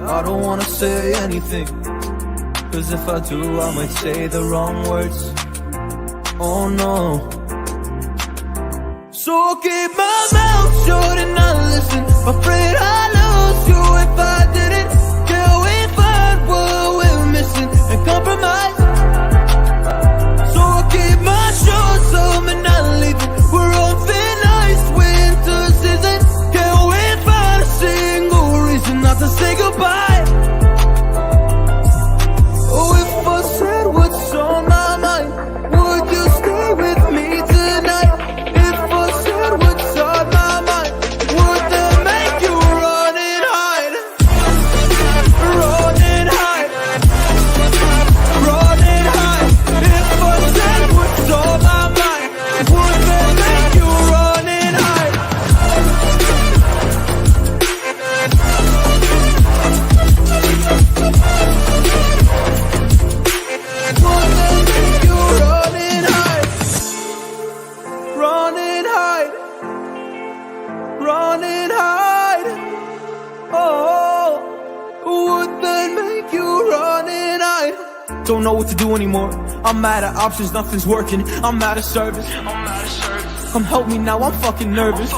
I don't wanna say anything, cause if I do I might say the wrong words. Oh no. So I'll keep my mouth shut and not listen. Afraid I'd lose you if I didn't. Can we find what we're missing and compromise? So I'll keep my shoes on and not leaving. We're on thin ice, winter season. Can we find a single reason not to say goodbye? Oh, if I said what's on my mind, would you stay with me tonight? If I said what's on my mind, would that make you run and hide? Run and hide. Run and hide. If I said what's on my mind, would that make you run and hide? Would that make you run and hide? Run and hide. Run and hide. Oh, would that make you run and hide? Don't know what to do anymore. I'm out of options, nothing's working. I'm out of service. Come help me now, I'm fucking nervous.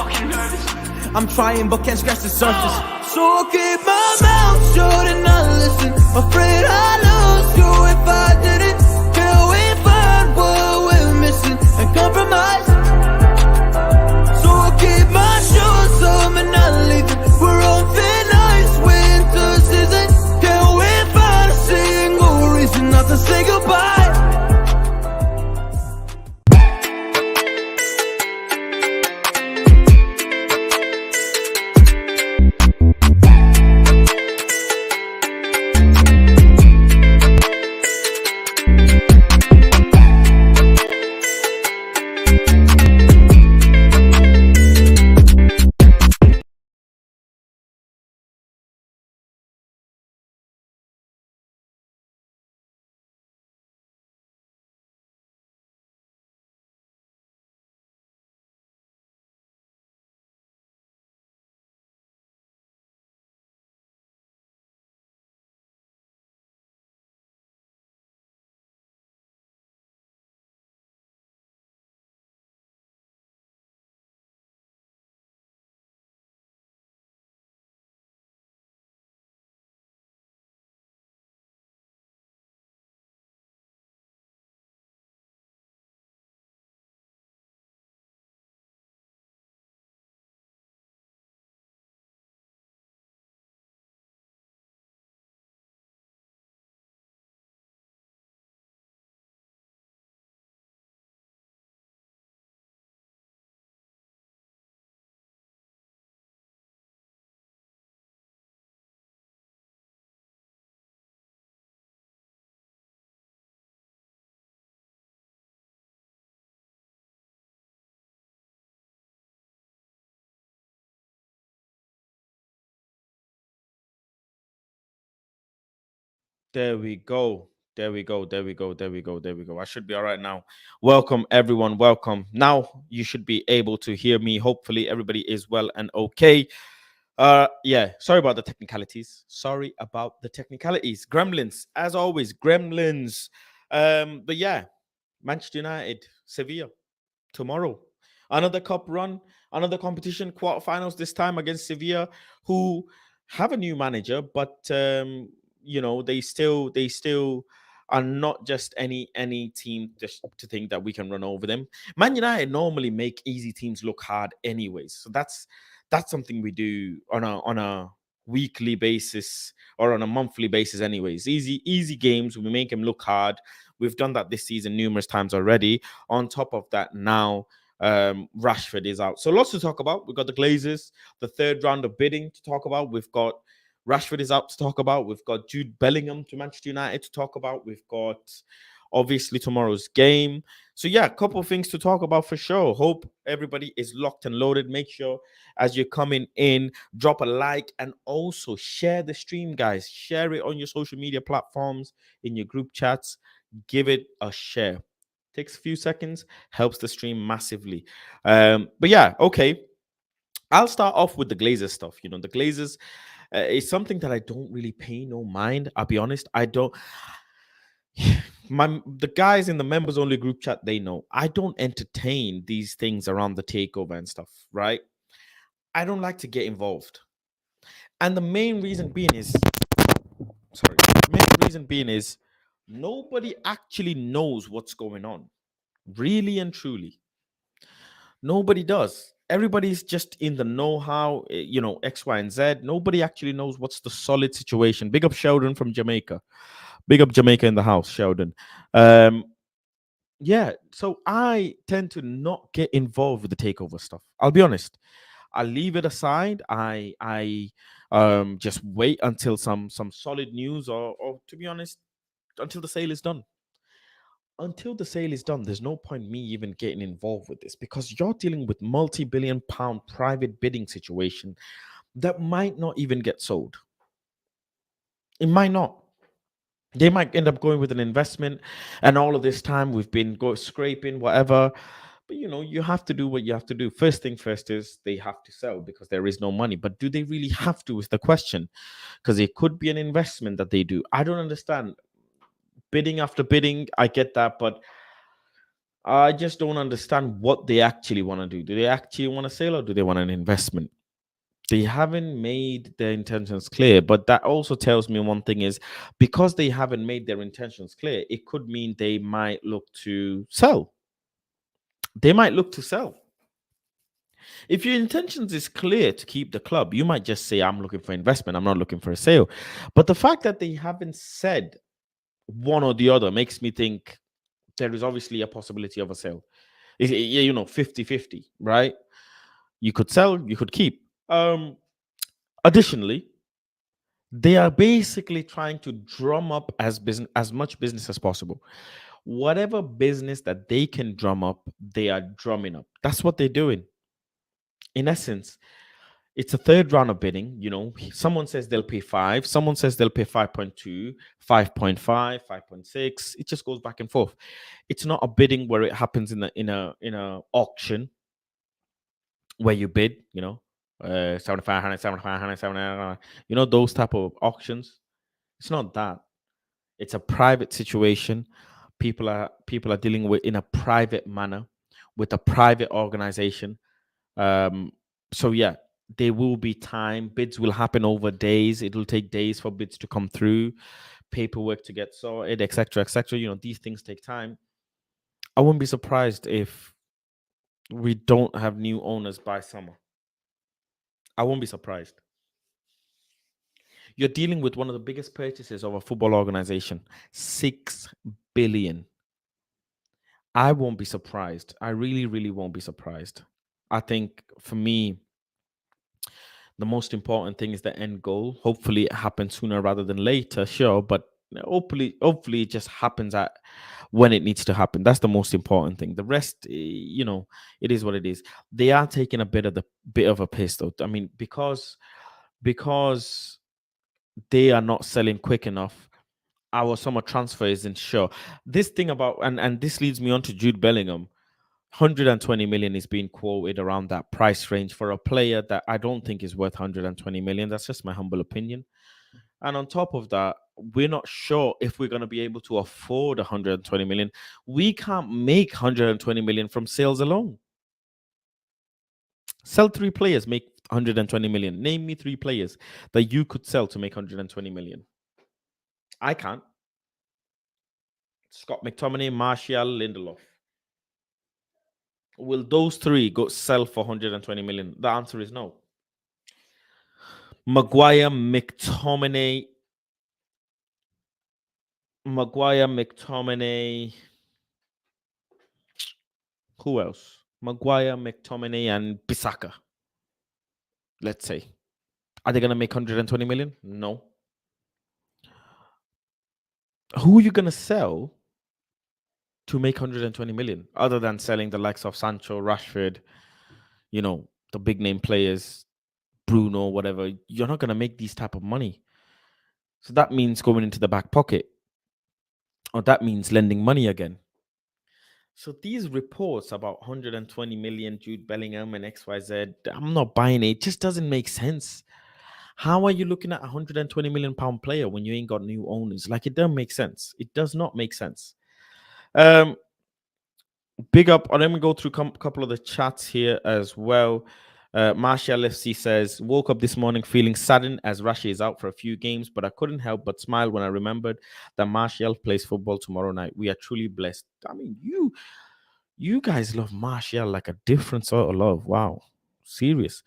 I'm trying but can't scratch the surface. So I'll keep my mouth shut and not listen. Afraid I'd lose you if I didn't. Can we find what we're missing and compromise? So I'll keep my shoes on and not leaving. We're on thin ice, winter season. Can we find a single reason not to say goodbye? There we go. There we go. There we go. There we go. There we go. I should be all right now. Welcome, everyone. Welcome. Now you should be able to hear me. Hopefully, everybody is well and okay. Yeah. Sorry about the technicalities. Sorry about the technicalities. Gremlins, as always, gremlins. But yeah, Manchester United, Sevilla tomorrow. Another cup run, another competition, quarterfinals this time against Sevilla, who have a new manager, but they still are not just any team just to think that we can run over them. Man United normally make easy teams look hard anyways. So that's something we do on a weekly basis or on a monthly basis anyways. Easy games, we make them look hard. We've done that this season numerous times already. On top of that, now Rashford is out. So lots to talk about. We've got the Glazers, the third round of bidding to talk about. We've got Rashford is out to talk about. We've got Jude Bellingham to Manchester United to talk about. We've got obviously tomorrow's game. So yeah, a couple of things to talk about for sure. Hope everybody is locked and loaded. Make sure as you're coming in, drop a like and also share the stream, guys. Share it on your social media platforms, in your group chats. Give it a share. Takes a few seconds, helps the stream massively. But yeah, okay. I'll start off with the Glazers stuff. The Glazers, It's something that I don't really pay no mind. I'll be honest. I don't. The guys in the members only group chat, they know I don't entertain these things around the takeover and stuff, right? I don't like to get involved. And the main reason being is, sorry, main reason being is nobody actually knows what's going on. Really and truly. Nobody does. Everybody's just in the know-how, X, Y, and Z. Nobody actually knows what's the solid situation. Big up Sheldon from Jamaica. Big up Jamaica in the house, Sheldon. Um, yeah, so I tend to not get involved with the takeover stuff. I'll be honest. I leave it aside. I just wait until some solid news, or to be honest, until the sale is done. Until the sale is done, there's no point me even getting involved with this because you're dealing with multi-billion pound private bidding situation that might not even get sold. It might not. They might end up going with an investment, and all of this time we've been scraping whatever. But you have to do what you have to do. First thing first is they have to sell because there is no money. But do they really have to? Is the question, because it could be an investment that they do. I don't understand bidding after bidding. I get that, but I just don't understand what they actually want to do. Do they actually want to sell or do they want an investment? They haven't made their intentions clear, but that also tells me one thing is because they haven't made their intentions clear, it could mean they might look to sell. They might look to sell. If your intentions is clear to keep the club, you might just say, I'm looking for investment. I'm not looking for a sale. But the fact that they haven't said one or the other makes me think there is obviously a possibility of a sale. 50-50, right? You could sell, you could keep. Additionally, they are basically trying to drum up as much business as possible. Whatever business that they can drum up, they are drumming up. That's what they're doing. In essence, it's a third round of bidding. Someone says they'll pay 5, someone says they'll pay 5.2, 5.5, 5.6. It just goes back and forth. It's not a bidding where it happens in a auction where you bid, 7,500, 7,500, 7,500, those type of auctions. It's not that. It's a private situation. People are dealing with in a private manner with a private organization. So yeah, there will be time. Bids will happen over days. It will take days for bids to come through, paperwork to get sorted, etc., etc. These things take time. I wouldn't be surprised if we don't have new owners by summer. I won't be surprised. You're dealing with one of the biggest purchases of a football organization, 6 billion. I won't be surprised. I really, really won't be surprised. I think for me, the most important thing is the end goal. Hopefully, it happens sooner rather than later, sure, but hopefully, it just happens at when it needs to happen. That's the most important thing. The rest, it is what it is. They are taking a bit of a piss, though. I mean, because they are not selling quick enough. Our summer transfer isn't sure. This thing about and this leads me on to Jude Bellingham. 120 million is being quoted around that price range for a player that I don't think is worth 120 million. That's just my humble opinion. And on top of that, we're not sure if we're going to be able to afford 120 million. We can't make 120 million from sales alone. Sell 3 players, make 120 million. Name me 3 players that you could sell to make 120 million. I can't. Scott McTominay, Martial, Lindelof. Will those 3 go sell for 120 million? The answer is no. Maguire, McTominay. Who else? Maguire, McTominay, and Bissaka. Let's say. Are they going to make 120 million? No. Who are you going to sell to make 120 million other than selling the likes of Sancho, Rashford, the big name players, Bruno, whatever? You're not going to make these type of money. So that means going into the back pocket, or that means lending money again. So these reports about 120 million Jude Bellingham and XYZ, I'm not buying it. It just doesn't make sense. How are you looking at a £120 million player when you ain't got new owners? Like, it doesn't make sense. It does not make sense. Um, Big up. Let me go through a couple of the chats here as well. Marshall FC says, woke up this morning feeling saddened as Rashi is out for a few games, but I couldn't help but smile when I remembered that Marshall plays football tomorrow night. We are truly blessed. I mean, you guys love Martial like a different sort of love. Wow. Serious.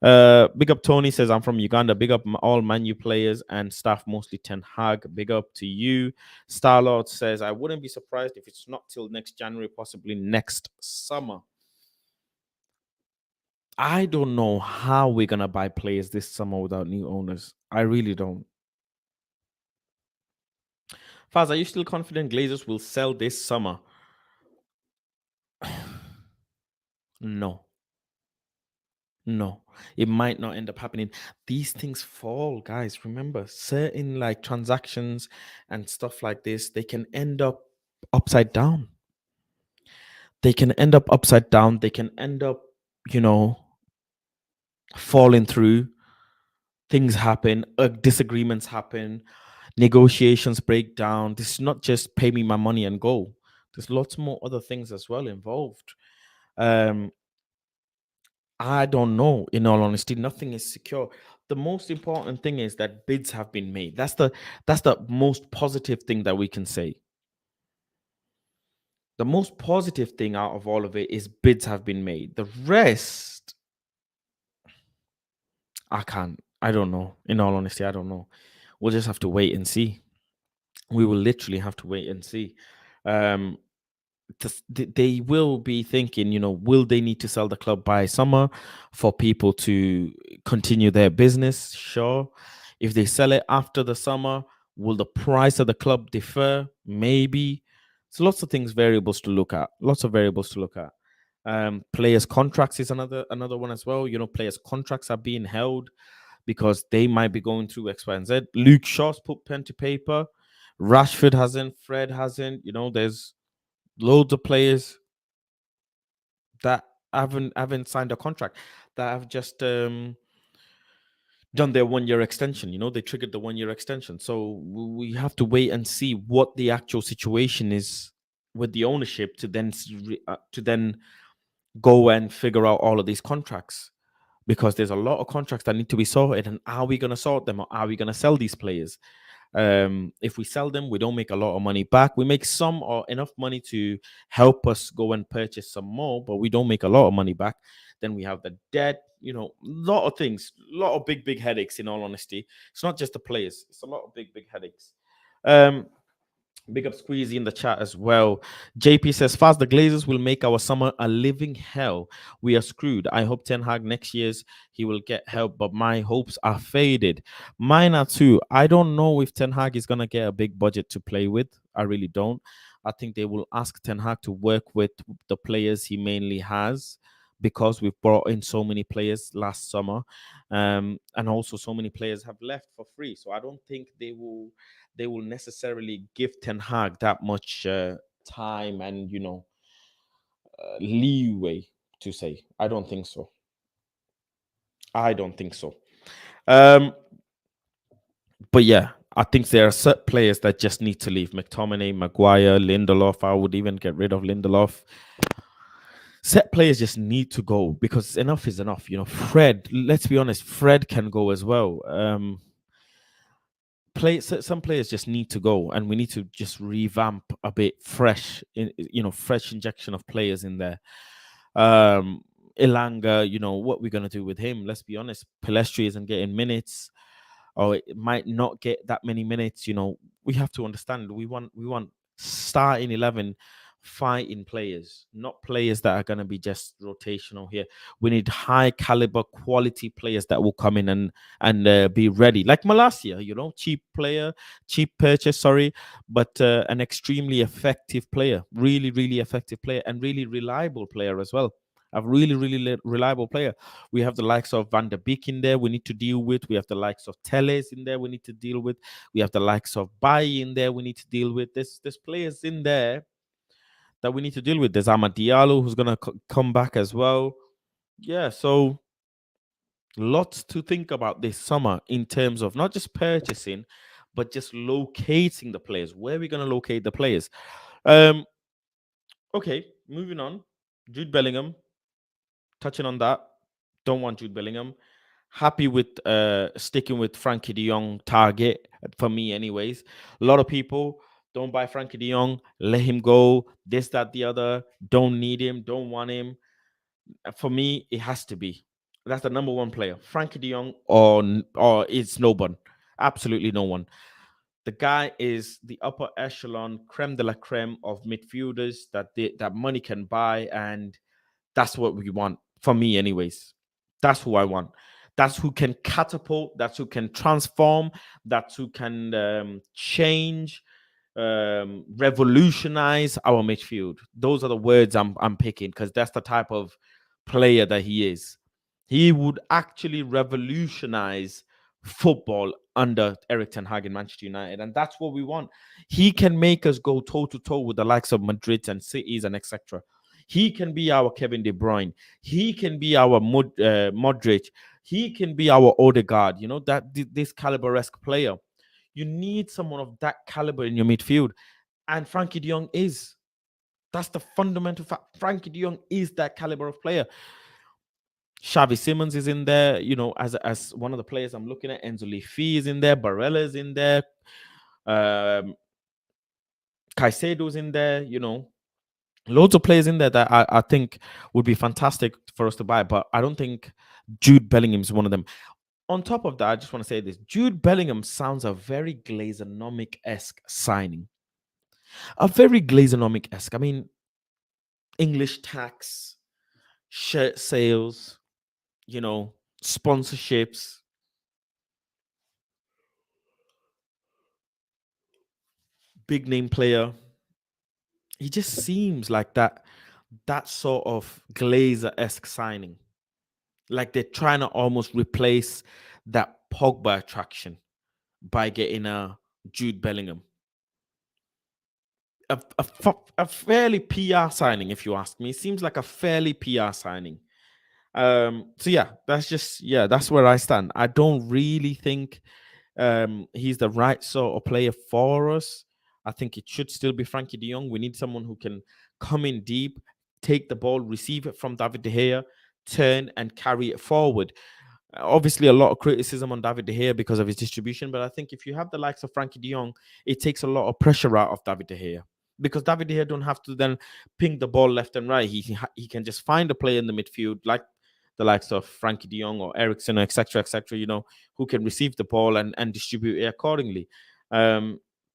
Big up Tony says, I'm from Uganda. Big up all Manu players and staff, mostly Ten Hag. Big up to you. Starlord says, I wouldn't be surprised if it's not till next January, possibly next summer. I don't know how we're going to buy players this summer without new owners. I really don't. Faz, are you still confident Glazers will sell this summer? No. No, it might not end up happening. These things fall, guys. Remember, certain like transactions and stuff like this, they can end up upside down. They can end up upside down. They can end up, you know, falling through. Things happen, disagreements happen, negotiations break down. This is not just pay me my money and go. There's lots more other things as well involved. Um, I don't know. In all honesty, nothing is secure. The most important thing is that bids have been made. That's the most positive thing that we can say. The most positive thing out of all of it is bids have been made. The rest, I can't. I don't know. In all honesty, I don't know. We'll just have to wait and see. We will literally have to wait and see. Um, they will be thinking, will they need to sell the club by summer for people to continue their business? Sure. If they sell it after the summer, will the price of the club differ? Maybe. So lots of things, variables to look at. Lots of variables to look at. Players' contracts is another one as well. Players' contracts are being held because they might be going through X, Y, and Z. Luke Shaw's put pen to paper. Rashford hasn't. Fred hasn't. There's loads of players that haven't signed a contract, that have just done their 1 year extension. They triggered the 1 year extension. So we have to wait and see what the actual situation is with the ownership to then go and figure out all of these contracts, because there's a lot of contracts that need to be sorted. And are we going to sort them, or are we going to sell these players? If we sell them, we don't make a lot of money back. We make some or enough money to help us go and purchase some more, but we don't make a lot of money back. Then we have the debt, a lot of things, a lot of big headaches. In all honesty, it's not just the players, it's a lot of big headaches. Big up Squeezy in the chat as well. JP says, fast the Glazers will make our summer a living hell. We are screwed. I hope Ten Hag next year's he will get help, but my hopes are faded. Mine are too. I don't know if Ten Hag is going to get a big budget to play with. I really don't. I think they will ask Ten Hag to work with the players he mainly has, because we've brought in so many players last summer. And also so many players have left for free. So I don't think they will necessarily give Ten Hag that much time and leeway to say. I don't think so. But yeah, I think there are certain players that just need to leave. McTominay, Maguire, Lindelof. I would even get rid of Lindelof. Set players just need to go, because enough is enough. Fred, let's be honest, Fred can go as well. Some players just need to go, and we need to just revamp a bit, fresh injection of players in there. Elanga, what we're gonna do with him? Let's be honest, Pelestri isn't getting minutes, or it might not get that many minutes. We have to understand, we want starting 11 fighting players, not players that are going to be just rotational here. We need high caliber quality players that will come in and be ready, like Malacia, cheap purchase, but an extremely effective player, really effective player, and really reliable player as well. A really reliable player. We have the likes of Van der Beek in there we need to deal with. We have the likes of Teles in there we need to deal with. We have the likes of Bayi in there we need to deal with. There's players in there that we need to deal with. There's Amad Diallo who's going to come back as well. Yeah, so Lots to think about this summer in terms of not just purchasing, but just locating the players. Where are we going to locate the players? Um, okay, moving on. Jude Bellingham, touching on that. Don't want Jude Bellingham. Happy with sticking with Frankie de Jong target for me, anyways. A lot of people don't buy Frankie de Jong, let him go, this, that, the other, don't need him, don't want him. For me, it has to be. That's the number one player, Frankie de Jong, or it's no one. Absolutely no one. The guy is the upper echelon, creme de la creme of midfielders that money can buy, and that's what we want for me, anyways. That's who I want. That's who can catapult. That's who can transform. That's who can change, revolutionize our midfield. Those are the words I'm picking because that's the type of player that he is. He would actually revolutionize football under Eric Ten Hag in Manchester United, and that's what we want. He can make us go toe to toe with the likes of Madrid and cities and etc. He can be our Kevin De Bruyne. He can be our Modric. He can be our Odegaard. You know that this caliber-esque player. You need someone of that caliber in your midfield, and Frankie De Jong is. That's the fundamental fact. Frankie De Jong is that caliber of player. Xavi Simons is in there, as one of the players I'm looking at. Enzo Leafy is in there. Barella is in there. Caicedo's in there. Loads of players in there that I think would be fantastic for us to buy, but I don't think Jude Bellingham is one of them. On top of that, I just want to say this. Jude Bellingham sounds a very Glazer-esque signing. A very Glazer-esque. I mean, English tax, shirt sales, sponsorships, big name player. He just seems like that sort of Glazer-esque signing. Like they're trying to almost replace that Pogba attraction by getting a Jude Bellingham. A fairly PR signing, if you ask me. It seems like a fairly PR signing. So yeah, that's where I stand. I don't really think he's the right sort of player for us. I think it should still be Frankie de Jong. We need someone who can come in deep, take the ball, receive it from David De Gea, turn and carry it forward. Obviously, a lot of criticism on David De Gea because of his distribution, but I think if you have the likes of Frankie de Jong, it takes a lot of pressure out of David De Gea because David De Gea don't have to then ping the ball left and right. He can just find a player in the midfield like the likes of Frankie de Jong or Ericsson, etc., etc. Who can receive the ball and distribute it accordingly.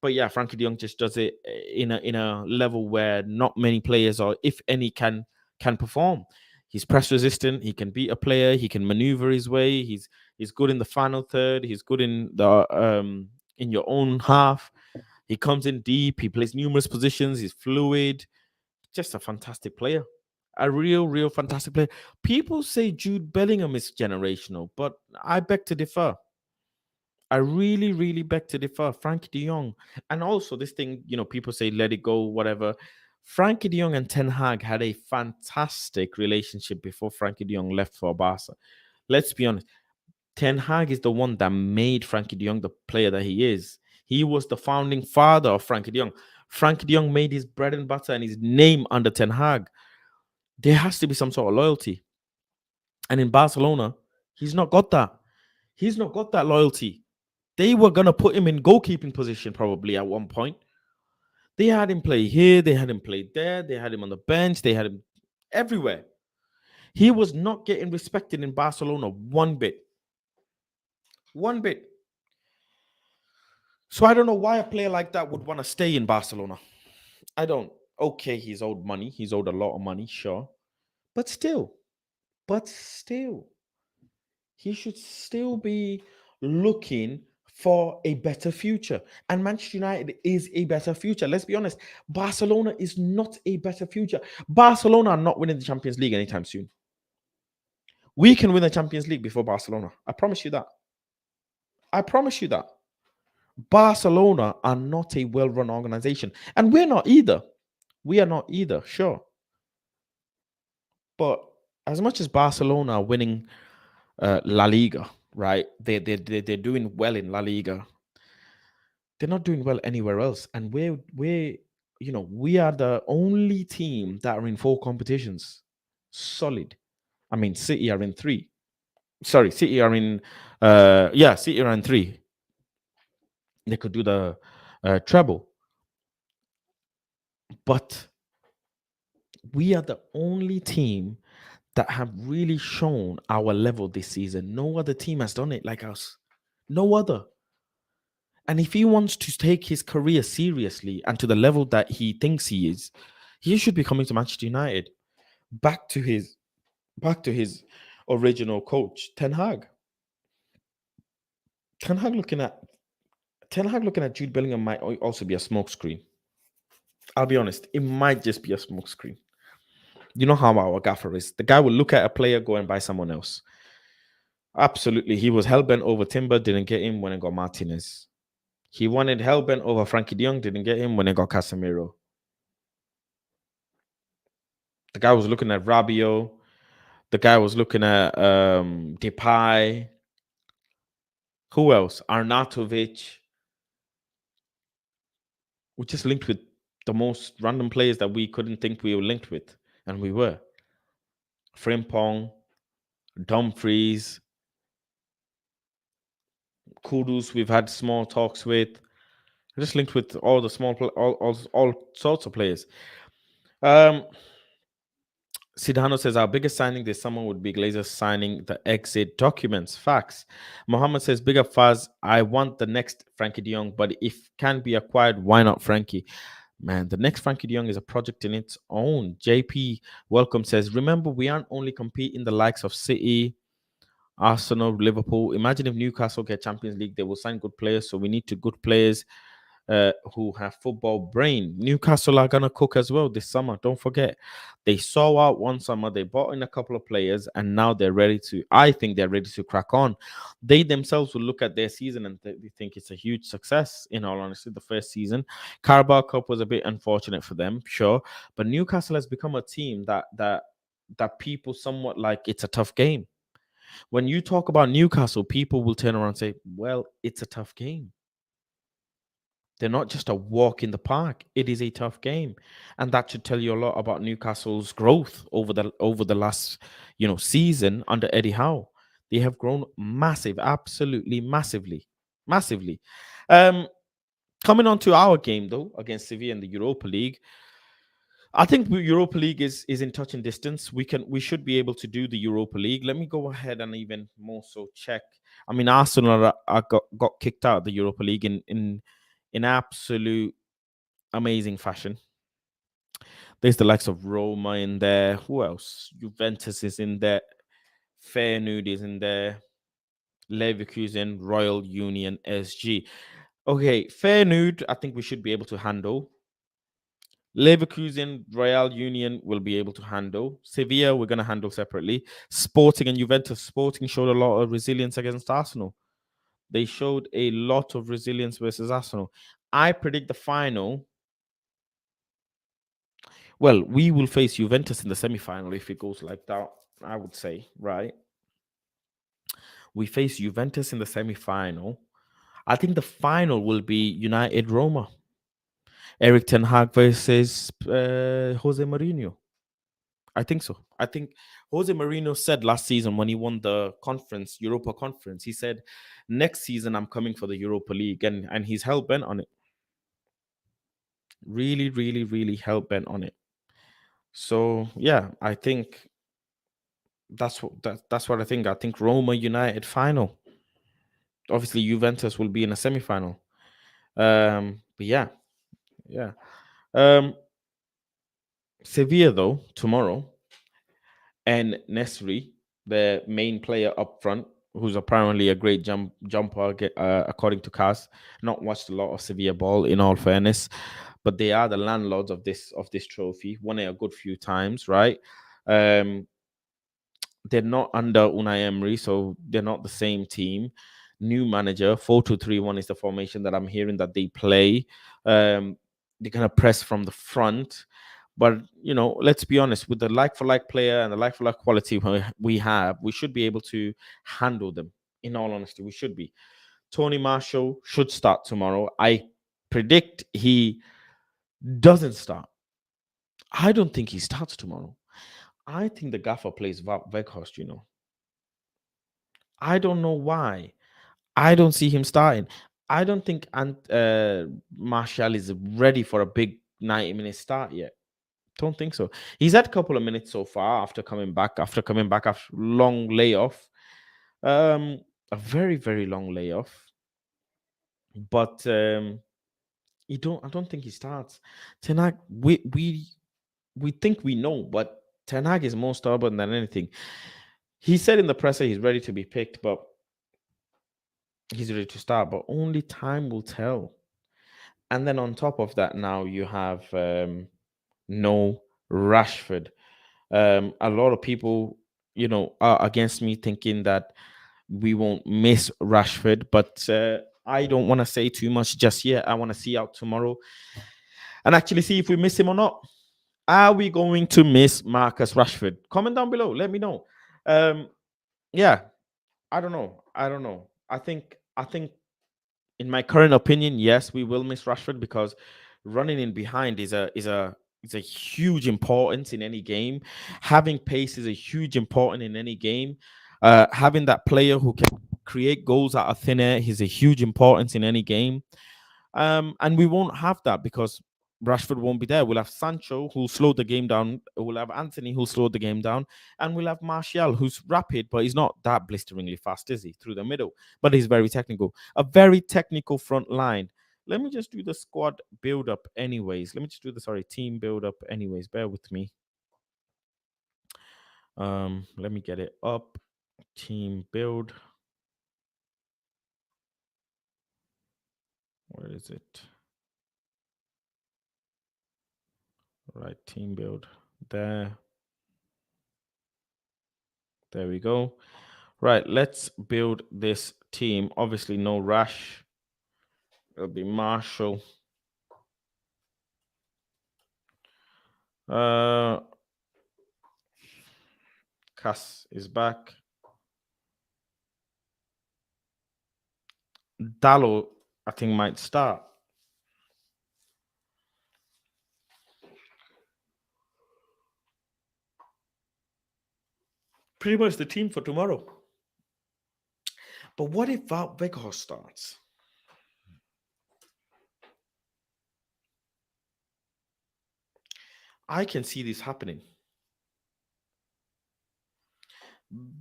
But yeah, Frankie de Jong just does it in a level where not many players, or if any, can perform. He's press resistant. He can beat a player. He can maneuver his way. He's good in the final third. He's good in your own half. He comes in deep. He plays numerous positions. He's fluid. Just a fantastic player. A real fantastic player. People say Jude Bellingham is generational, but I beg to differ. I really beg to differ. Frankie de Jong. And also this thing, people say let it go, whatever. Frankie de Jong and Ten Hag had a fantastic relationship before Frankie de Jong left for Barca. Let's be honest. Ten Hag is the one that made Frankie de Jong the player that he is. He was the founding father of Frankie de Jong. Frankie de Jong made his bread and butter and his name under Ten Hag. There has to be some sort of loyalty. And in Barcelona, he's not got that. He's not got that loyalty. They were going to put him in goalkeeping position probably at one point. They had him play here. They had him play there. They had him on the bench. They had him everywhere. He was not getting respected in Barcelona one bit. One bit. So I don't know why a player like that would want to stay in Barcelona. I don't. Okay, he's owed money. He's owed a lot of money, sure. But still, he should still be looking for a better future. And Manchester United is a better future. Let's be honest. Barcelona is not a better future. Barcelona are not winning the Champions League anytime soon. We can win the Champions League before Barcelona. I promise you that. I promise you that. Barcelona are not a well-run organization. And we're not either. We are not either, sure. But as much as Barcelona are winning La Liga, right? They're doing well in La Liga. They're not doing well anywhere else, and we are the only team that are in four competitions. Solid. I mean, City are in three. Sorry, City are in. City are in three. They could do the treble, but we are the only team that have really shown our level this season. No other team has done it like us. No other. And if he wants to take his career seriously and to the level that he thinks he is, he should be coming to Manchester United. Back to his back to his original coach, Ten Hag. Ten Hag looking at Ten Hag looking at Jude Bellingham might also be a smokescreen. I'll be honest, it might just be a smokescreen. You know how our gaffer is. The guy will look at a player, go and buy someone else. Absolutely. He was hell-bent over Timber, didn't get him when it got Martinez. He wanted hell-bent over Frankie de Jong, didn't get him when it got Casemiro. The guy was looking at Rabiot. The guy was looking at Depay. Who else? Arnautovic. We just linked with the most random players that we couldn't think we were linked with, and we were. Frimpong, Dumfries, Kudus. We've had small talks with. Just linked with all the all sorts of players. Sidano says our biggest signing this summer would be Glazers signing the exit documents. Facts. Mohammed says, big up Faz. I want the next Frankie de Jong, but if can be acquired, why not Frankie? Man, the next Frankie de Jong is a project in its own. JP Welcome says, remember, we aren't only competing the likes of City, Arsenal, Liverpool. Imagine if Newcastle get Champions League, they will sign good players. So we need to good players who have football brain. Newcastle are gonna cook as well this summer. Don't forget, they saw out one summer, they bought in a couple of players, and now they're ready to. I think they're ready to crack on. They themselves will look at their season and they think it's a huge success. In all honesty, the first season, Carabao Cup was a bit unfortunate for them, sure, but Newcastle has become a team that people somewhat like it's a tough game. When you talk about Newcastle, people will turn around and say, "Well, it's a tough game." They're not just a walk in the park. It is a tough game, and that should tell you a lot about Newcastle's growth over the last season under Eddie Howe. They have grown massive, absolutely massively, massively. Um, Coming on to our game though against Sevilla in the Europa League, I think Europa League is in touching distance. We should be able to do the Europa League. Let me go ahead and even more so check. I mean, Arsenal got kicked out of the Europa League in absolute amazing fashion. There's the likes of Roma in there. Who else? Juventus is in there. Feyenoord is in there. Leverkusen, Royal Union, SG. Okay, Feyenoord, I think we should be able to handle. Leverkusen, Royal Union will be able to handle. Sevilla, we're going to handle separately. Sporting and Juventus. Sporting showed a lot of resilience against Arsenal. They showed a lot of resilience versus Arsenal. I predict the final. Well, we will face Juventus in the semi-final if it goes like that, I would say, right? We face Juventus in the semi-final. I think the final will be United Roma. Eric Ten Hag versus Jose Mourinho. I think so. I think Jose Mourinho said last season when he won the Europa Conference, he said, next season I'm coming for the Europa League. And he's hell-bent on it. Really, really, really hell-bent on it. So, yeah, I think that's what I think. I think Roma United final. Obviously, Juventus will be in a semi-final. But yeah. Sevilla though tomorrow, and Nesri, the main player up front, who's apparently a great jumper, according to Kaz. Not watched a lot of Sevilla ball, in all fairness, but they are the landlords of this trophy. Won it a good few times, right? They're not under Unai Emery, so they're not the same team. New manager, 4-2-3-1 is the formation that I'm hearing that they play. They're gonna press from the front. But let's be honest, with the like for like player and the like for like quality we have, we should be able to handle them. In all honesty, we should be. Tony Marshall should start tomorrow. I predict he doesn't start. I don't think he starts tomorrow. I think the gaffer plays Weghorst. I don't know why. I don't see him starting. I don't think Martial is ready for a big 90-minute start yet. Don't think so. He's had a couple of minutes so far after coming back. After long layoff, a very very long layoff. But I don't think he starts. Ten Hag, we think we know, but Ten Hag is more stubborn than anything. He said in the presser he's ready to be picked, but he's ready to start. But only time will tell. And then on top of that, now you have no Rashford. A lot of people, are against me, thinking that we won't miss Rashford, but I don't want to say too much just yet. I want to see out tomorrow and actually see if we miss him or not. Are we going to miss Marcus Rashford? Comment down below. Let me know. Yeah, I don't know. I think in my current opinion, yes, we will miss Rashford because running in behind is a huge importance in any game. Having pace is a huge important in any game. Having that player who can create goals out of thin air is a huge importance in any game. And we won't have that because Rashford won't be there. We'll have Sancho who'll slow the game down. We'll have Anthony who'll slow the game down, and we'll have Martial who's rapid, but he's not that blisteringly fast, is he? Through the middle, but he's very technical. A very technical front line. Let me just do the squad build up, anyways. Let me just do the team build up, anyways. Bear with me. Let me get it up. Team build. Where is it? Right, team build. There we go. Right, let's build this team. Obviously, no Rash. It'll be Marshall. Cass is back. Dallo, I think, might start. Pretty much the team for tomorrow. But what if Weghorst starts? I can see this happening.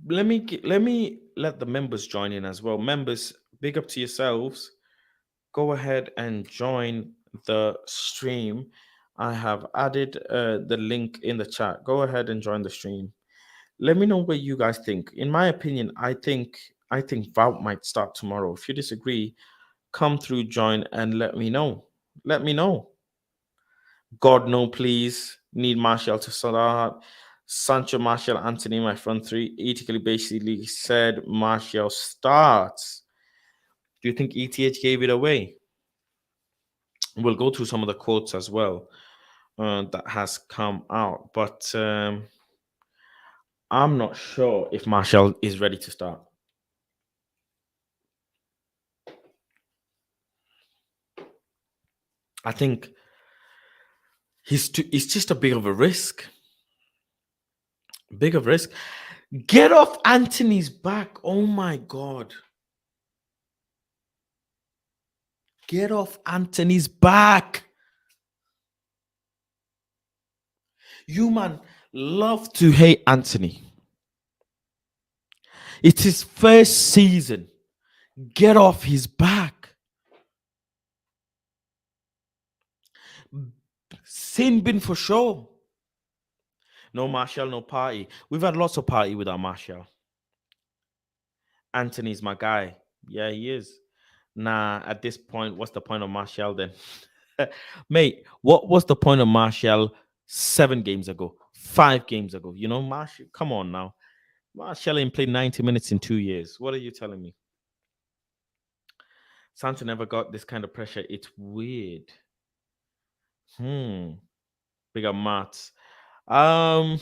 Let me let the members join in as well. Members, big up to yourselves. Go ahead and join the stream. I have added the link in the chat. Go ahead and join the stream. Let me know what you guys think. In my opinion, I think Vout might start tomorrow. If you disagree, come through, join, and let me know. Let me know. God no, please. Need Martial to start. Sancho, Martial, Anthony, my front three. Ethically basically said Martial starts. Do you think ETH gave it away? We'll go through some of the quotes as well that has come out, but I'm not sure if Martial is ready to start. I think it's just a bit of a risk. Big of risk. Get off Anthony's back. Oh my God. Get off Anthony's back. You man love to hate Anthony. It's his first season. Get off his back. Sin bin for sure. No Martial, no party. We've had lots of party without Martial. Anthony's my guy. Yeah, he is. Nah, at this point, what's the point of Martial then? Mate, what was the point of Martial 7 games ago, 5 games ago? Martial, come on now. Martial ain't played 90 minutes in 2 years. What are you telling me? Sancho never got this kind of pressure. It's weird. Big up Mats. Um,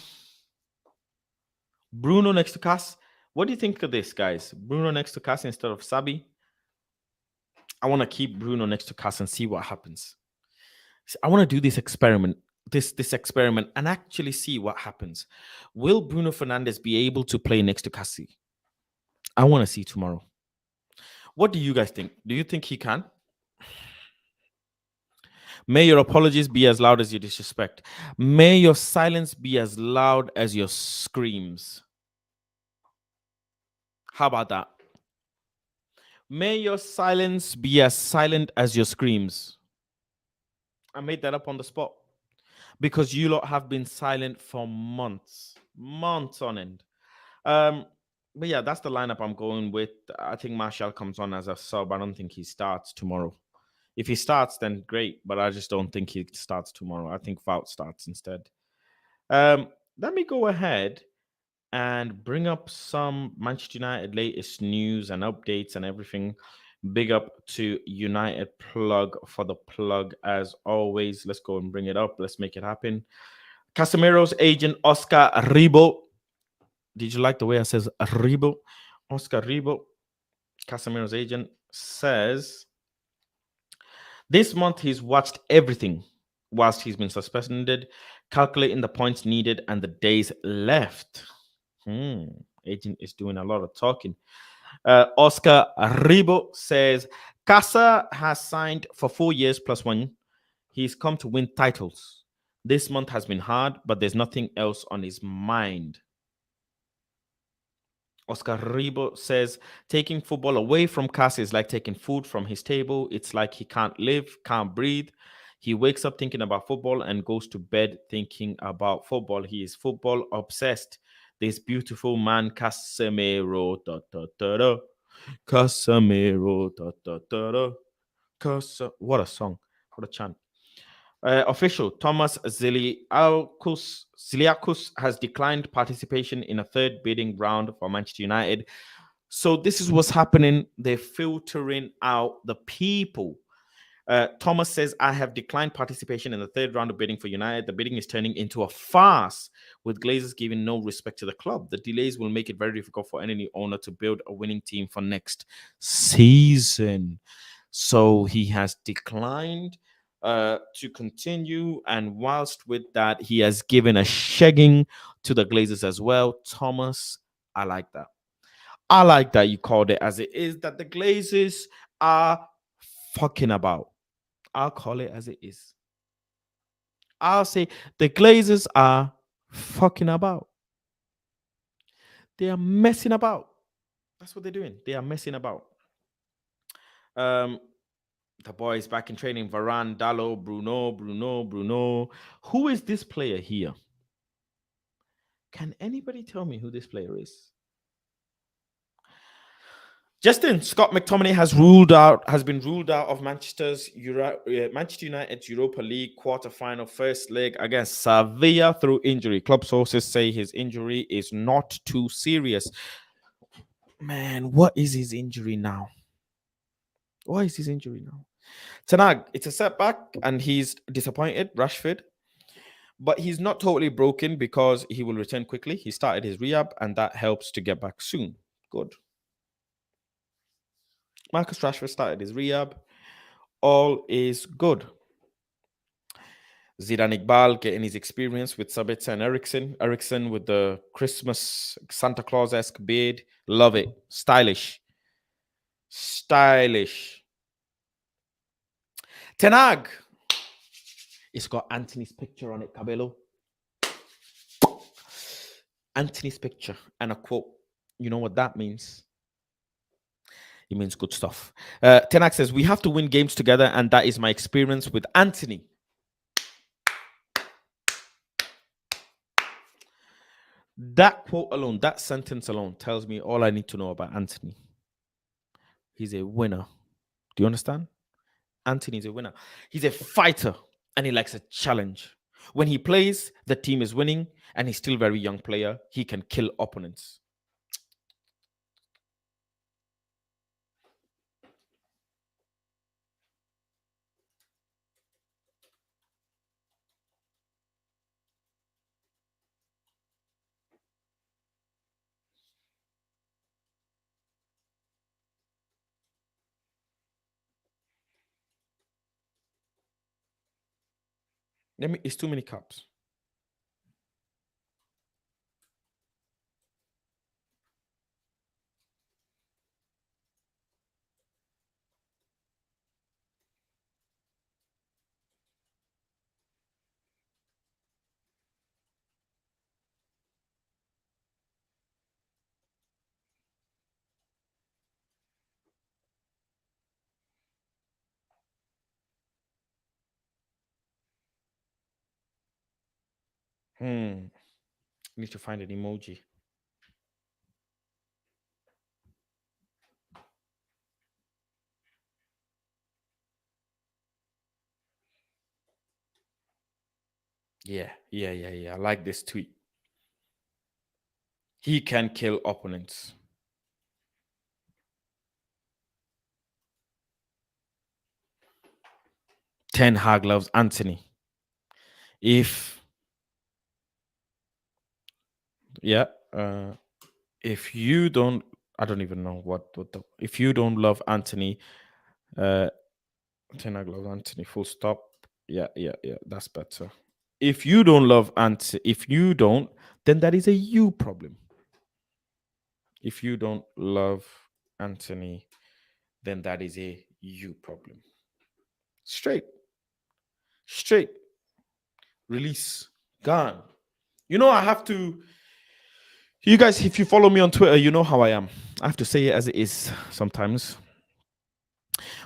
Bruno next to Cass. What do you think of this, guys? Bruno next to Cass instead of Sabi. I want to keep Bruno next to Cass and see what happens. I want to do this experiment, this experiment, and actually see what happens. Will Bruno Fernandes be able to play next to Cassie? I want to see tomorrow. What do you guys think? Do you think he can? May your apologies be as loud as your disrespect. May your silence be as loud as your screams. How about that? May your silence be as silent as your screams. I made that up on the spot because you lot have been silent for months, months on end. Um, but yeah, that's the lineup I'm going with. I think Martial comes on as a sub. I don't think he starts tomorrow. If he starts, then great, but I just don't think he starts tomorrow. I think Wout starts instead. Let me go ahead and bring up some Manchester United latest news and updates and everything. Big up to United Plug for the plug as always. Let's go and bring it up. Let's make it happen. Casemiro's agent, Oscar Ribo. Did you like the way I says Ribo? Oscar Ribo, Casemiro's agent, says this month he's watched everything whilst he's been suspended, calculating the points needed and the days left. Agent is doing a lot of talking. Oscar Ribo says Casa has signed for 4 years plus 1. He's come to win titles. This month has been hard, but there's nothing else on his mind. Oscar Ribo says taking football away from Casa is like taking food from his table. It's like he can't live, can't breathe. He wakes up thinking about football and goes to bed thinking about football. He is football obsessed. This beautiful man, Casemiro, da, da, da, da. Casemiro, da, da, da, da. What a song. What a chant. Official Thomas Ziliakus has declined participation in a third bidding round for Manchester United. So this is what's happening. They're filtering out the people. Thomas says, I have declined participation in the third round of bidding for United. The bidding is turning into a farce, with Glazers giving no respect to the club. The delays will make it very difficult for any owner to build a winning team for next season. So he has declined to continue. And whilst with that, he has given a shagging to the Glazers as well. Thomas, I like that. I like that you called it as it is, that the Glazers are fucking about. I'll call it as it is. I'll say the Glazers are fucking about. They are messing about. That's what they're doing. They are messing about. The boys back in training. Varane, Dallo, Bruno. Who is this player here? Can anybody tell me who this player is? Justin Scott McTominay has been ruled out of Manchester United's Europa League quarter-final first leg against Sevilla through injury. Club sources say his injury is not too serious. Man, what is his injury now? What is his injury now? Tanag, it's a setback and he's disappointed, Rashford. But he's not totally broken because he will return quickly. He started his rehab and that helps to get back soon. Good. Marcus Rashford started his rehab. All is good. Zidane Iqbal getting his experience with Sabitzer and Ericsson. Ericsson with the Christmas Santa Claus-esque beard. Love it. Stylish. Tenag. It's got Anthony's picture on it, Cabello. Anthony's picture and a quote. You know what that means? It means good stuff. Tenak says, we have to win games together, and that is my experience with Anthony. That quote alone, that sentence alone tells me all I need to know about Anthony. He's a winner. Do you understand? Anthony's a winner. He's a fighter, and he likes a challenge. When he plays, the team is winning, and he's still a very young player. He can kill opponents. It's too many cups. Hmm. Need to find an emoji. Yeah. I like this tweet. He can kill opponents. Ten Hag loves Anthony. If yeah, if you don't, I don't even know what the, if you don't love Anthony, uh, Ten Hag loves Anthony. Full stop. Yeah. That's better. If you don't love Anthony, if you don't, then that is a you problem. If you don't love Anthony, then that is a you problem. Straight, straight, release, gone. You know, I have to. You guys, if you follow me on Twitter, you know how I am. I have to say it as it is sometimes.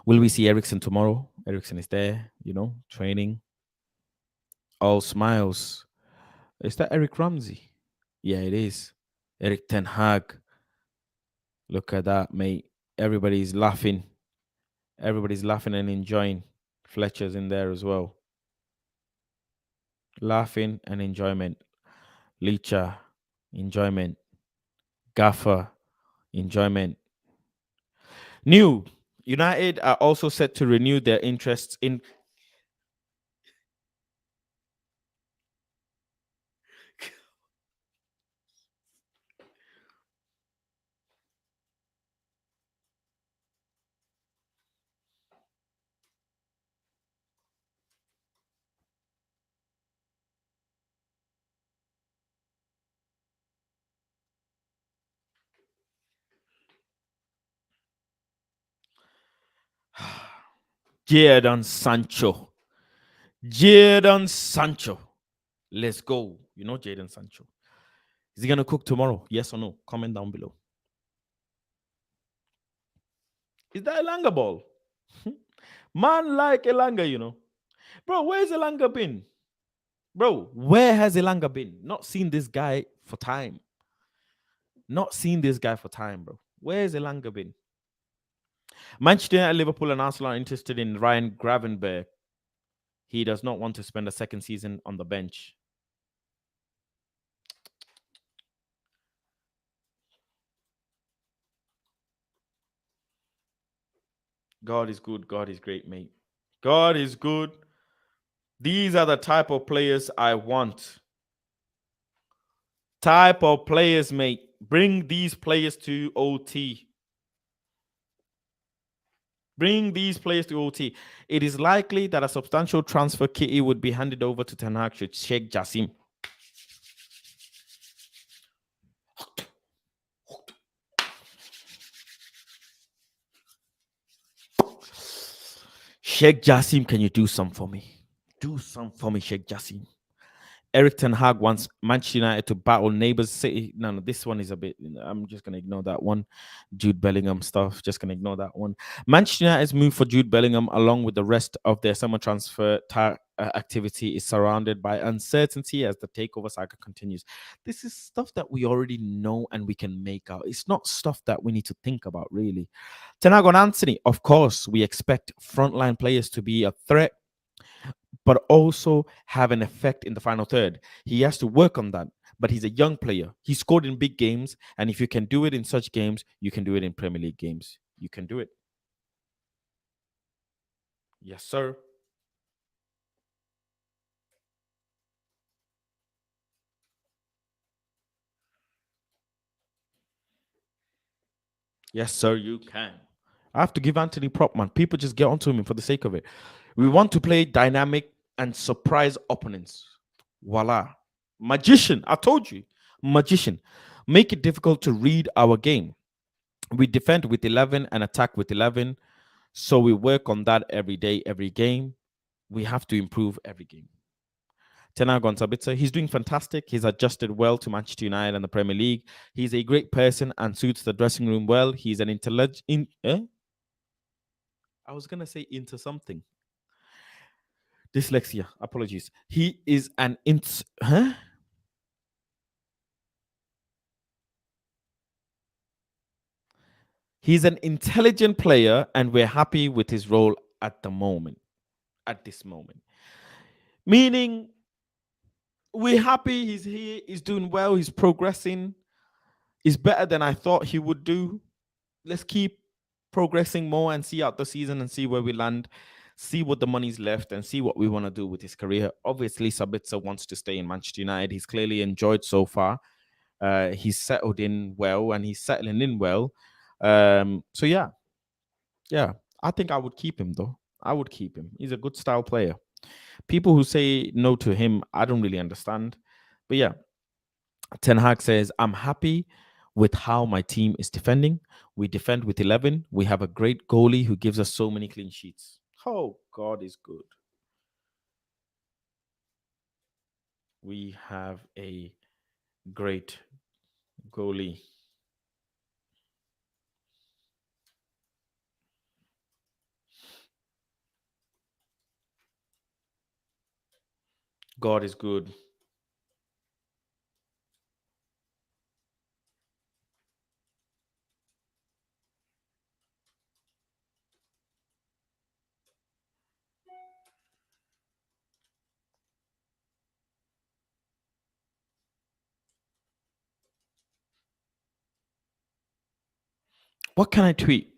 Will we see Ericsson tomorrow? Ericsson is there, training. All smiles. Is that Eric Ramsey? Yeah, it is. Eric Ten Hag. Look at that, mate. Everybody's laughing. Everybody's laughing and enjoying. Fletcher's in there as well. Laughing and enjoyment. Leacher, enjoyment. Gaffer, enjoyment. New. United are also set to renew their interests in. Jadon Sancho. Jadon Sancho. Let's go. You know Jadon Sancho. Is he going to cook tomorrow? Yes or no? Comment down below. Is that Elanga ball? Man like Elanga. Bro, where's Elanga been? Bro, where has Elanga been? Not seen this guy for time. Not seen this guy for time, bro. Where's Elanga been? Manchester United, Liverpool, and Arsenal are interested in Ryan Gravenberg. He does not want to spend a second season on the bench. God is good. God is great, mate. God is good. These are the type of players I want. Type of players, mate. Bring these players to OT. Bring these players to OT. It is likely that a substantial transfer kitty would be handed over to Ten Hag should Sheikh Jassim. Sheikh Jassim, can you do something for me? Do something for me, Sheikh Jassim. Eric Ten Hag wants Manchester United to battle neighbors City. No, this one is a bit. I'm just gonna ignore that one. Jude Bellingham stuff. Just gonna ignore that one. Manchester United's move for Jude Bellingham, along with the rest of their summer transfer activity, is surrounded by uncertainty as the takeover saga continues. This is stuff that we already know and we can make out. It's not stuff that we need to think about, really. Ten Hag on Anthony. Of course, we expect frontline players to be a threat, but also have an effect in the final third. He has to work on that, but he's a young player. He scored in big games, and if you can do it in such games, you can do it in Premier League games. You can do it. Yes, sir. Yes, sir, you can. I have to give Anthony prop, man. People just get onto him for the sake of it. We want to play dynamic and surprise opponents. Voila. Magician. I told you. Magician. Make it difficult to read our game. We defend with 11 and attack with 11. So we work on that every day, every game. We have to improve every game. Ten Hag on Sabitzer, he's doing fantastic. He's adjusted well to Manchester United and the Premier League. He's a great person and suits the dressing room well. He's an intelligent. I was gonna say into something. Dyslexia. Apologies. He is an He's an intelligent player, and we're happy with his role at the moment. At this moment, meaning we're happy. He's here. He's doing well. He's progressing. He's better than I thought he would do. Let's keep progressing more and see out the season and see where we land, see what the money's left, and see what we want to do with his career. Obviously, Sabitzer wants to stay in Manchester United. He's clearly enjoyed so far. He's settled in well and he's settling in well. So yeah, I think I would keep him though. I would keep him. He's a good style player. People who say no to him, I don't really understand. But yeah, Ten Hag says, I'm happy with how my team is defending. We defend with 11. We have a great goalie who gives us so many clean sheets. Oh, God is good. We have a great goalie. God is good. What can I tweet?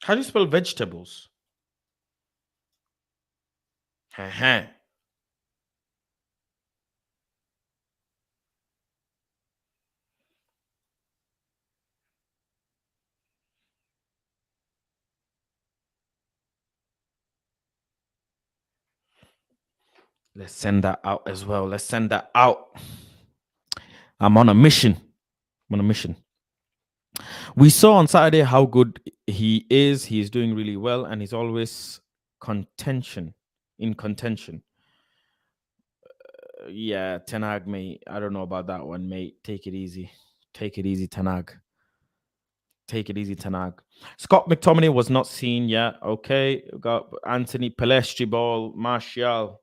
How do you spell vegetables? Uh-huh. Let's send that out as well. Let's send that out. I'm on a mission. I'm on a mission. We saw on Saturday how good he is. He's doing really well, and he's always contention in contention. Yeah, Tenag, mate. I don't know about that one, mate. Take it easy. Take it easy, Tenag. Take it easy, Tenag. Scott McTominay was not seen yet. Okay, we got Anthony Pelestri ball, Martial.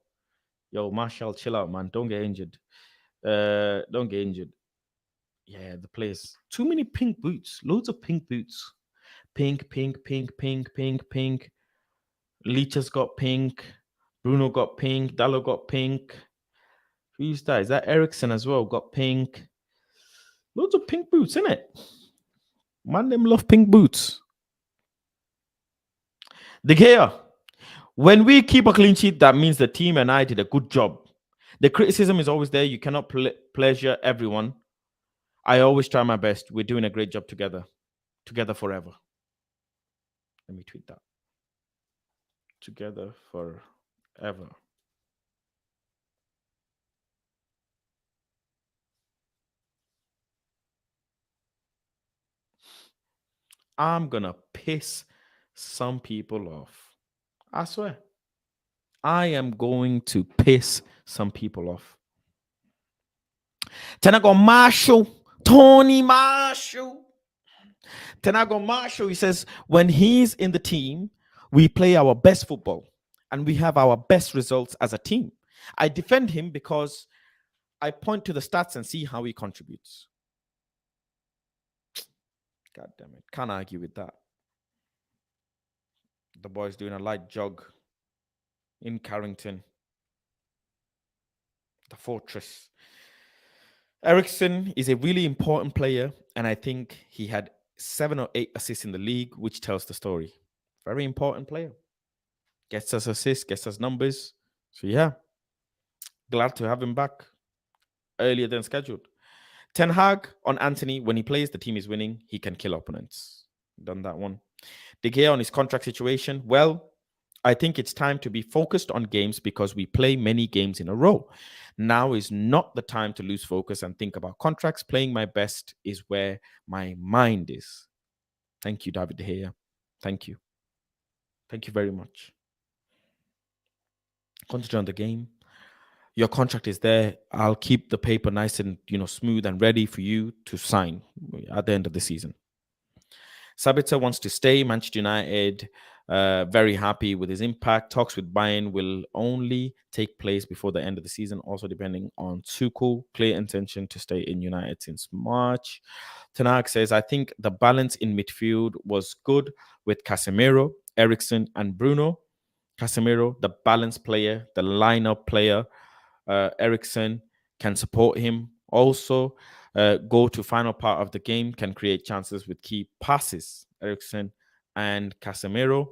Yo, Martial, chill out, man. Don't get injured. Don't get injured. Yeah, the place. Too many pink boots. Loads of pink boots. Pink, pink, pink, pink, pink, pink. Leach has got pink. Bruno got pink. Dallo got pink. Who's that? Is that Ericsson as well? Got pink. Loads of pink boots, innit? Man, them love pink boots. De Gea. When we keep a clean sheet, that means the team and I did a good job. The criticism is always there. You cannot pleasure everyone. I always try my best. We're doing a great job together. Together forever. Let me tweet that. Together forever. I'm gonna piss some people off. I swear. I am going to piss some people off. Tenago Marshall, Tony Marshall. Tenago Marshall, he says, when he's in the team, we play our best football and we have our best results as a team. I defend him because I point to the stats and see how he contributes. God damn it. Can't argue with that. The boy's doing a light jog in Carrington. The a fortress. Ericsson is a really important player, and I think he had 7 or 8 assists in the league, which tells the story. Very important player. Gets us assists, gets us numbers. So yeah, glad to have him back earlier than scheduled. Ten Hag on Anthony, when he plays, the team is winning. He can kill opponents. Done that one. De Gea on his contract situation. Well, I think it's time to be focused on games because we play many games in a row. Now is not the time to lose focus and think about contracts. Playing my best is where my mind is. Thank you, David De Gea. Thank you. Thank you very much. Concentrate on the game. Your contract is there. I'll keep the paper nice and smooth and ready for you to sign at the end of the season. Sabitzer wants to stay. Manchester United, very happy with his impact. Talks with Bayern will only take place before the end of the season, also depending on Tuchel. Clear intention to stay in United since March. Tanag says, I think the balance in midfield was good with Casemiro, Ericsson, and Bruno. Casemiro, the balance player, the lineup player. Ericsson can support him. Also, go to final part of the game, can create chances with key passes. Ericsson and Casemiro.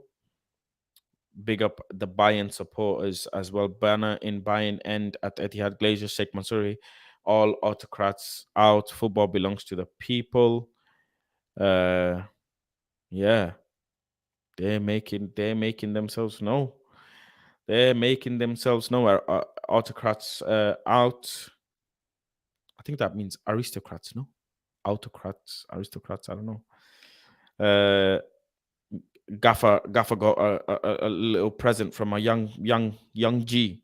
Big up the Bayern supporters as well. Banner in Bayern and at Etihad, Glazers, Sheikh Mansouri. All autocrats out. Football belongs to the people. Yeah. They're making themselves know. They're making themselves know. Autocrats out. I think that means aristocrats, no? Autocrats, aristocrats. I don't know. Gaffer got a little present from a young G.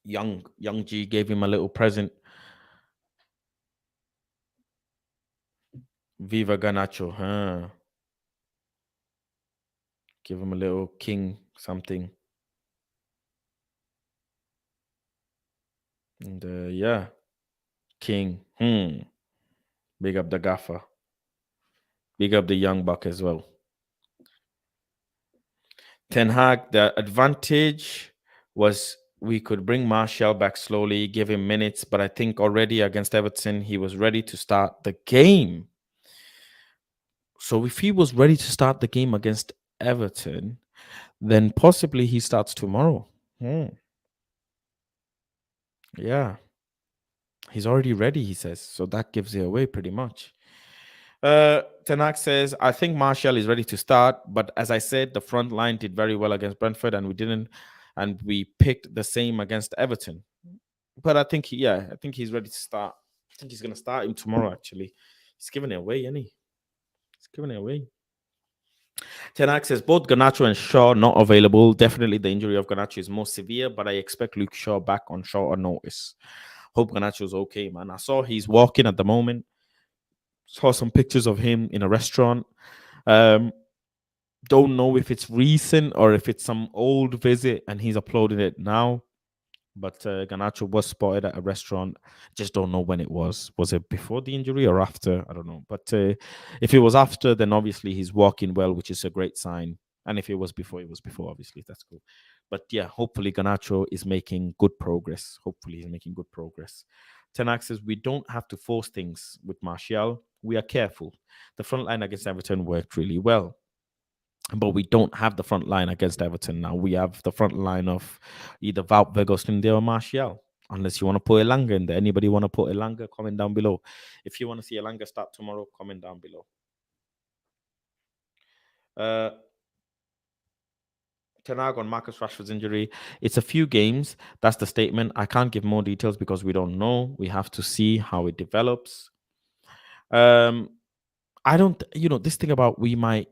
Young G gave him a little present. Viva Ganacho, huh? Give him a little king something. And yeah, king. Big up the gaffer. Big up the young buck as well. Ten Hag, the advantage was we could bring Martial back slowly, give him minutes, but I think already against Everton, he was ready to start the game. So if he was ready to start the game against Everton, then possibly he starts tomorrow. Yeah. He's already ready, he says. So that gives it away pretty much. Tanak says, I think Martial is ready to start, but as I said, the front line did very well against Brentford and we picked the same against Everton. But I think he's ready to start. I think he's going to start him tomorrow, actually. He's giving it away, isn't he? He's giving it away. Tenak says both Garnacho and Shaw not available. Definitely the injury of Garnacho is more severe, but I expect Luke Shaw back on shorter notice. Hope Garnacho's okay, man. I saw he's walking at the moment. Saw some pictures of him in a restaurant. Don't know if it's recent or if it's some old visit and he's uploading it now. But Garnacho was spotted at a restaurant. Just don't know when it was. Was it before the injury or after? I don't know. But if it was after, then obviously he's walking well, which is a great sign. And if it was before, it was before, obviously. That's cool. But yeah, hopefully Garnacho is making good progress. Hopefully he's making good progress. Tenak says, we don't have to force things with Martial. We are careful. The front line against Everton worked really well. But we don't have the front line against Everton now. We have the front line of either Wout Weghorst or Martial. Unless you want to put Elanga in there. Anybody want to put Elanga? Comment down below. If you want to see Elanga start tomorrow, comment down below. Tenag on Marcus Rashford's injury. It's a few games. That's the statement. I can't give more details because we don't know. We have to see how it develops. I don't, this thing about we might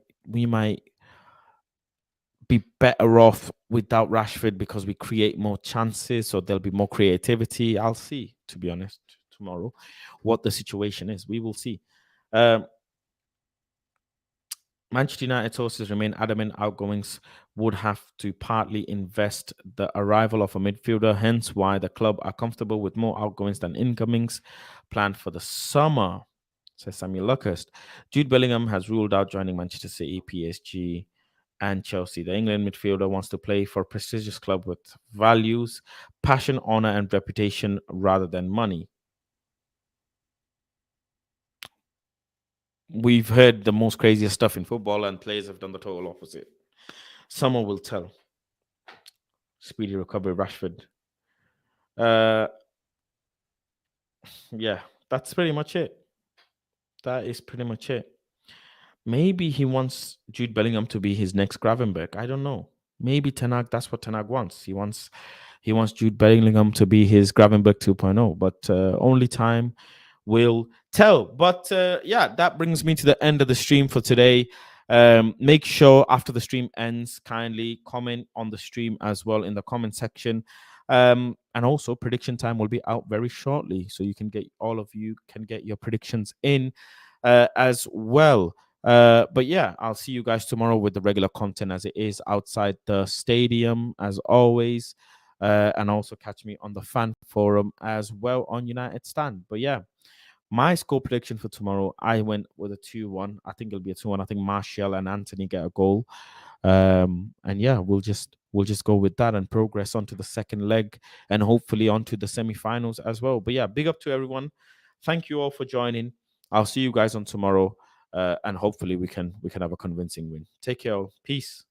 be better off without Rashford because we create more chances, so there'll be more creativity. I'll see, to be honest, tomorrow what the situation is. We will see. Manchester United sources remain adamant outgoings would have to partly invest the arrival of a midfielder, hence why the club are comfortable with more outgoings than incomings planned for the summer, says Samuel Luckhurst. Jude Bellingham has ruled out joining Manchester City, PSG, and Chelsea. The England midfielder wants to play for a prestigious club with values, passion, honor, and reputation rather than money. We've heard the most craziest stuff in football, and players have done the total opposite. Someone will tell. Speedy recovery, Rashford. Uh, yeah, that's pretty much it. That is pretty much it. Maybe he wants Jude Bellingham to be his next Gravenberg. I don't know. Maybe Tenag, that's what Tenag wants. He wants Jude Bellingham to be his Gravenberg 2.0, but only time will tell. But yeah, that brings me to the end of the stream for today. Make sure after the stream ends, kindly comment on the stream as well in the comment section. And also, prediction time will be out very shortly, so you can get all of you can get your predictions in as well. But yeah, I'll see you guys tomorrow with the regular content as it is outside the stadium, as always. And also catch me on the fan forum as well on United Stand. But yeah, my score prediction for tomorrow, I went with a 2-1. I think it'll be a 2-1. I think Martial and Anthony get a goal. And yeah, we'll just go with that and progress onto the second leg and hopefully onto the semi-finals as well. But yeah, big up to everyone. Thank you all for joining. I'll see you guys on tomorrow. And hopefully we can have a convincing win. Take care. Peace.